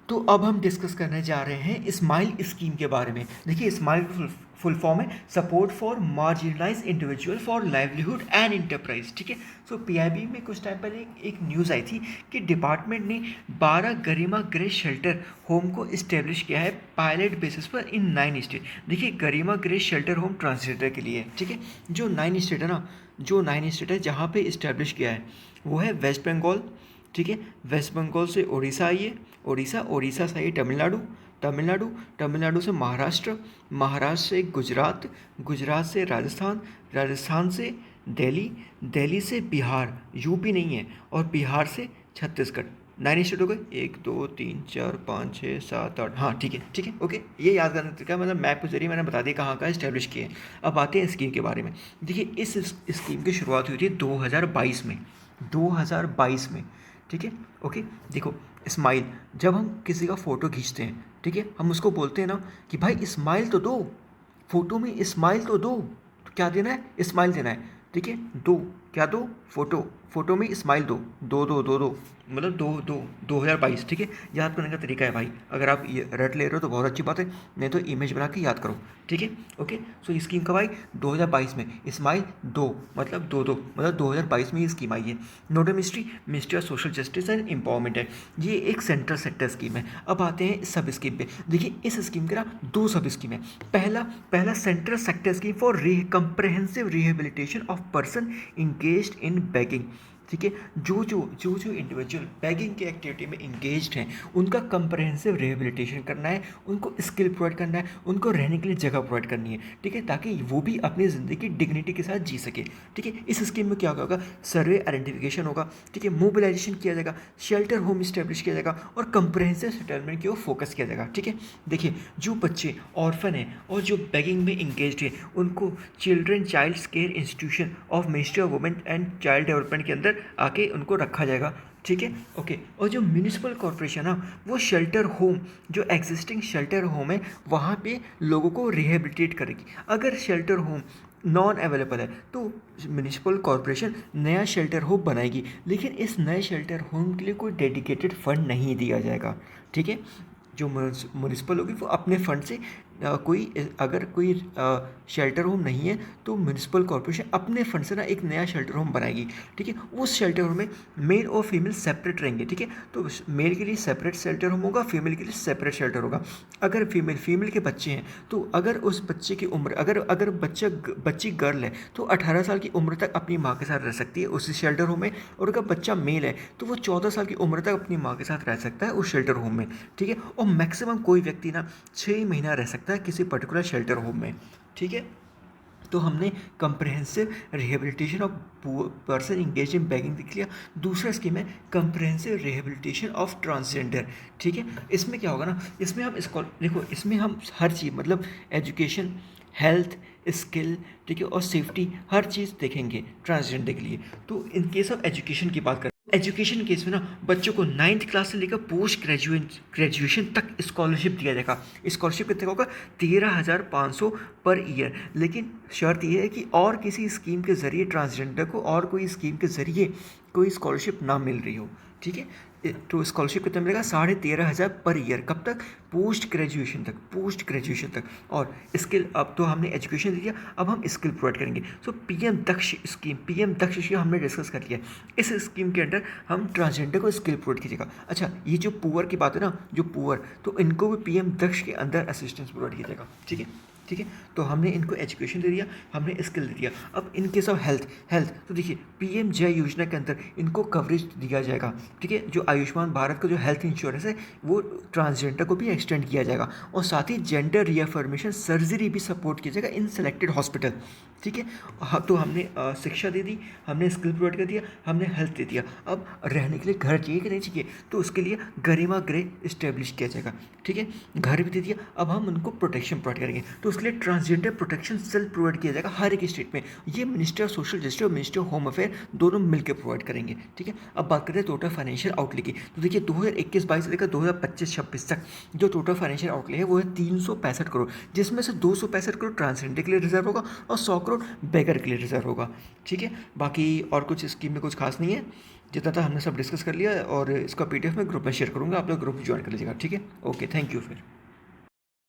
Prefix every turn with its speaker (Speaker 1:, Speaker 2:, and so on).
Speaker 1: तो अब हम डिस्कस करने जा रहे हैं स्माइल स्कीम के बारे में। देखिए, स्माइल फुल फॉर्म है support for marginalize individual for livelihood and enterprise. ठीक है। सो पीआईबी में कुछ टाइम पहले एक न्यूज़ आई थी कि डिपार्टमेंट ने 12 गरिमा ग्रेस शेल्टर होम को इस्टेब्लिश किया है पायलट बेसिस पर इन 9 स्टेट। देखिए, गरिमा ग्रेस शेल्टर होम ट्रांसजेंडर के लिए है। ठीक है। जो 9 स्टेट है ना, जो 9 स्टेट है जहाँ पे इस्टेब्लिश किया है वो है वेस्ट बंगाल। ठीक है। वेस्ट बंगाल से उड़ीसा आइए, उड़ीसा से आइए तमिलनाडु, तमिलनाडु से महाराष्ट्र, महाराष्ट्र से गुजरात, गुजरात से राजस्थान, राजस्थान से दिल्ली, दिल्ली से बिहार, यूपी नहीं है, और बिहार से छत्तीसगढ़। 9 स्टेट हो गए, 1 2 3 4 5 6 7 8। हाँ, ठीक है, ठीक है, ओके। ये याद करने का तरीका, मतलब मैप के जरिए मैंने बता दिया कहाँ कहाँ इस्टेब्लिश किए हैं। अब आते हैं स्कीम के बारे में। देखिए, इस स्कीम की शुरुआत हुई थी 2022 में, 2022 में। ठीक है, ओके। देखो, स्माइल, जब हम किसी का फ़ोटो खींचते हैं, ठीक है, हम उसको बोलते हैं ना कि भाई स्माइल तो दो, फ़ोटो में स्माइल तो दो। तो क्या देना है? स्माइल देना है। ठीक है, दो, क्या दो? फ़ोटो में स्माइल दो, दो, मतलब दो दो 2022। ठीक है, याद करने का तरीका है भाई। अगर आप ये रट ले रहे हो तो बहुत अच्छी बात है, नहीं तो इमेज बना के याद करो। ठीक है, ओके। सो ये स्कीम कब आई? 2022 में। स्माइल दो मतलब दो, मतलब 2022 में ये स्कीम आई है। Nodal ministry of social justice and empowerment है। ये एक सेंट्रल सेक्टर स्कीम है। अब आते हैं सब स्कीम पे। देखिए, इस स्कीम के ना 2 सब स्कीम है। पहला central sector scheme for comprehensive rehabilitation of person engaged in begging. ठीक है, जो इंडिविजुअल बैगिंग की एक्टिविटी में इंगेज्ड हैं, उनका कंप्रहेंसिव रिहेबिलिटेशन करना है, उनको स्किल प्रोवाइड करना है, उनको रहने के लिए जगह प्रोवाइड करनी है। ठीक है, ताकि वो भी अपनी ज़िंदगी डिग्निटी के साथ जी सके। ठीक है, इस स्कीम में क्या होगा? सर्वे आइडेंटिफिकेशन होगा। ठीक है, मोबिलाइजेशन किया जाएगा, शेल्टर होम इस्टेब्लिश किया जाएगा, और कंप्रहेंसिव सेटलमेंट की ओर फोकस किया जाएगा। ठीक है, देखिए, जो बच्चे ऑर्फन हैं और जो बैगिंग में इंगेज्ड हैं, उनको children child care institution of ministry of women and child development के अंदर आके उनको रखा जाएगा। ठीक है, ओके। और जो म्यूनिसिपल कॉरपोरेशन है, वो शेल्टर होम, जो एग्जिस्टिंग शेल्टर होम है, वहाँ पे लोगों को रिहेबिलिटेट करेगी। अगर शेल्टर होम नॉन अवेलेबल है तो म्यूनिसिपल कॉरपोरेशन नया शेल्टर होम बनाएगी, लेकिन इस नए शेल्टर होम के लिए कोई डेडिकेटेड फंड नहीं दिया जाएगा। ठीक है, जो म्यूनिसिपल होगी वो अपने फंड से अगर कोई शेल्टर होम नहीं है तो म्यूनिसिपल कॉरपोरेशन अपने फंड से ना एक नया शेल्टर होम बनाएगी। ठीक है, उस शेल्टर होम में मेल और फीमेल सेपरेट रहेंगे। ठीक है, तो मेल के लिए सेपरेट शेल्टर होम होगा, फीमेल के लिए सेपरेट शेल्टर होगा। अगर फीमेल के बच्चे हैं तो अगर उस बच्चे की उम्र, अगर बच्ची गर्ल है तो 18 साल की उम्र तक अपनी माँ के साथ रह सकती है उस शेल्टर होम में, और अगर बच्चा मेल है तो वो 14 साल की उम्र तक अपनी माँ के साथ रह सकता है उस शेल्टर होम में। ठीक है, और मैक्सिमम कोई व्यक्ति ना 6 महीना रह सकता है किसी पर्टिकुलर शेल्टर होम में। ठीक है, तो हमने comprehensive rehabilitation of person engage in bagging देख लिया। दूसरा स्कीम है कंप्रहेंसिव रिहेबिलिटेशन ऑफ ट्रांसजेंडर। ठीक है, इसमें क्या होगा ना, इसमें हम देखो, इसमें हम हर चीज़, मतलब एजुकेशन, हेल्थ, स्किल, ठीक है, और सेफ्टी, हर चीज़ देखेंगे ट्रांसजेंडर के लिए। तो इन केस ऑफ एजुकेशन की बात करें, एजुकेशन केस में ना बच्चों को 9th क्लास से लेकर पोस्ट ग्रेजुएशन तक स्कॉलरशिप दिया जाएगा। स्कॉलरशिप कितने का होगा? 13,500 पर ईयर। लेकिन शर्त यह है कि और किसी स्कीम के ज़रिए ट्रांसजेंडर को और कोई स्कीम के ज़रिए कोई स्कॉलरशिप ना मिल रही हो। ठीक है, तो स्कॉलरशिप कितना मिलेगा? 13,500 पर ईयर। कब तक? पोस्ट ग्रेजुएशन तक। और स्किल, अब तो हमने एजुकेशन दे दिया, अब हम स्किल प्रोवाइड करेंगे। सो पीएम दक्ष स्कीम हमने डिस्कस कर लिया। इस स्कीम के अंडर हम ट्रांसजेंडर को स्किल प्रोवाइड कीजिएगा। अच्छा, ये जो पुअर की बात है ना, जो पुअर, तो इनको भी पीएम दक्ष के अंदर असिस्टेंस प्रोवाइड किया जाएगा। ठीक है, ठीक है, तो हमने इनको एजुकेशन दे दिया, हमने स्किल दे दिया। अब इन केस ऑफ हेल्थ तो देखिए, पीएम जय योजना के अंदर इनको कवरेज दिया जाएगा। ठीक है, जो आयुष्मान भारत का जो हेल्थ इंश्योरेंस है वो ट्रांसजेंडर को भी एक्सटेंड किया जाएगा, और साथ ही जेंडर रीअफर्मेशन सर्जरी भी सपोर्ट किया जाएगा इन सेलेक्टेड हॉस्पिटल। ठीक है, हाँ, तो हमने शिक्षा दे दी, हमने स्किल प्रोवाइड कर दिया, हमने हेल्थ दे दिया। अब रहने के लिए घर चाहिए कि नहीं चाहिए, तो उसके लिए गरिमा गृह इस्टेब्लिश किया जाएगा। ठीक है, घर भी दे दिया, अब हम उनको प्रोटेक्शन प्रोवाइड करेंगे। तो उसके लिए ट्रांसजेंडर प्रोटेक्शन सेल प्रोवाइड किया जाएगा हर एक स्टेट में। ये मिनिस्ट्री ऑफ सोशल जस्टिस और मिनिस्ट्री ऑफ होम अफेयर दोनों मिलकर प्रोवाइड करेंगे, ठीक है। अब बात करते हैं टोटल फाइनेंशियल आउटले की। तो देखिए 2021-22 से लेकर 2025-26 तक जो टोटल फाइनेंशियल आउटले है वो है 365 करोड़, जिसमें से 265 करोड़ ट्रांसजेंडर के लिए रिजर्व होगा और 100 करोड़ बेगर के लिए रिजर्व होगा, ठीक है। बाकी और कुछ स्कीम में कुछ खास नहीं है, जितना था हमने सब डिस्कस कर लिया, और इसका PDF मैं ग्रुप में शेयर करूँगा, आप लोग ग्रुप ज्वाइन कर लीजिएगा, ठीक है। ओके, थैंक यू फिर।